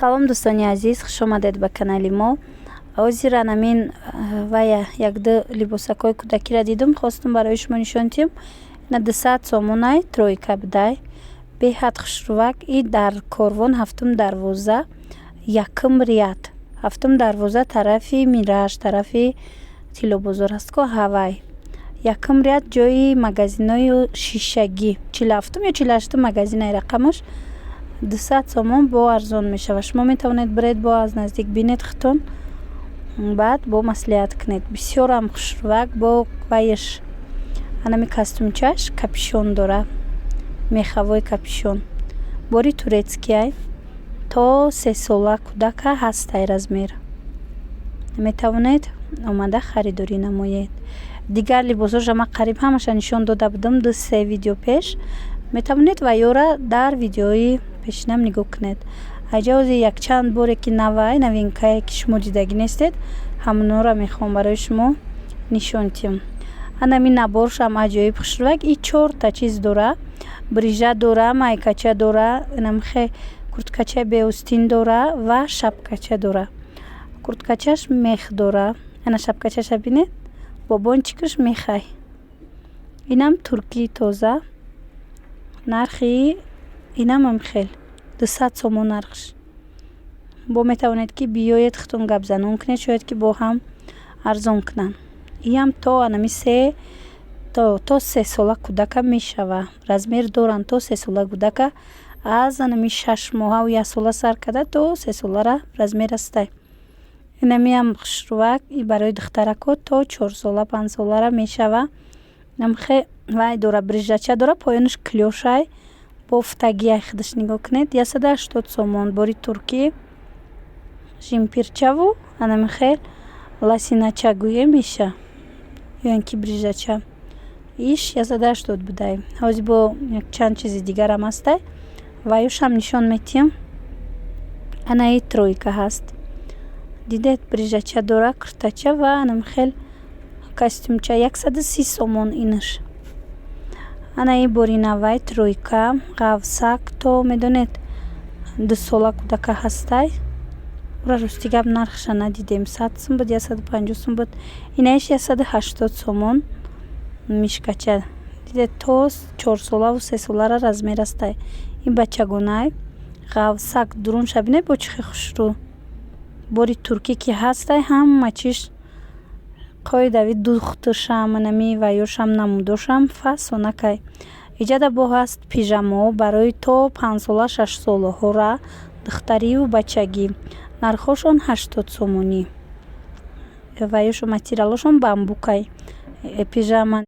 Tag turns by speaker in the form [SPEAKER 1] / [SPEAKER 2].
[SPEAKER 1] Салом дӯстони азиз, хушомадед ба канали мо. Ҳозир анамин вая якду либосакҳои кӯдакиро дидум, хостум барои шумо нишон тиҳам. Ина 200 сомонай тройка будай. Беҳад хушрувак. И дар корвон ҳафтум дарвоза, якум ряд. Ҳафтум дарвоза тарафи Мираж, тарафи Тиллобозор аст ко ҳавай. Якум ряд ҷои магазинои шишагӣ. 47 ё 48 магазинай рақамаш. 200 сомон бо арзон мешавад. Шумо метавонед биред бо аз наздик бинед хитон, баъд бо маслиҳат кунед. Бисёрам хушрувак бо вайш анами кастумчаш капюшон дора, меховой капюшон. Бори турецкиай то 3 сола кӯдака ҳастай размер. Метавонед омада харидорӣ намоед. Дигар либосоша ман қариб ҳамаша нишон дода будам 2-3 видео пеш. Метавонед ва ёра дар видеои пешинам нигоҳ кунед. Аҷа ҳозир якчанд боре ки навай новинкае ки шумо дидагӣ нестед, ҳамонро мехоҳам барои шумо нишон тиҳам. Анами наборшам аҷоиб хушрувак. И 4 та чиз дора. Брижа дора, майкача дора, инамхе курткачаи беостин дора ва шапкача дора. Курткачаш мех дора. Ана шапкачаша бинед бо бончикаш мехай. Инам туркии тоза. Нархи инам ам хел 200 сомон нархш. Бо метавонед ки биёед хитон гапзанон кунед, шояд ки бо ҳам арзон кунанд. Иам то анами 3 то 3 сола кӯдака мешава. Размер доранд то 3 сола кӯдака аз анами 6 моҳа ё 1 сола сар карда то 3 солара размер астай. Инамиам хушрувак. И барои духтарако то 4 сола 5 солара мешава. намхе вай дора, брижача дора, поёнаш клёшай бо футагияи худаш нигоҳ кунед. 180 сомон. Бори туркӣ жимпирчаву анамхе ласинача гӯе меша ё ин ки брижача. Иш 180 будай. Ҳозир бо якчанд чизи дигарам ҳастай. Ваёшам нишон метиҳам. Ана и тройка ҳаст. Дидед брижача дора, куртача ва анамхел костюмча 130 сомон инаш. Ана и бори навай тройка, ғавсак то медонед 2 сола кӯдака ҳастай. Ура рости гап нархша надидем. 100 сум буд, 150 сум буд. Инаиш 180 сомон мишкача. Дидед то 4 солаву 3 солара размер астай. И бачагонай ғавсак дурунша бинед бо чихи хушрӯ. Бори туркӣ ки ҳастай ҳама чиш қоидави духтушам анами ваёшам намудошам фасонакай. Иҷада бо ҳаст пижамо барои то 5 сола 6 сола ҳора духтариву бачагӣ. Нархошон 80 сомонӣ. Ваёшу материалошон бамбукай. Пижама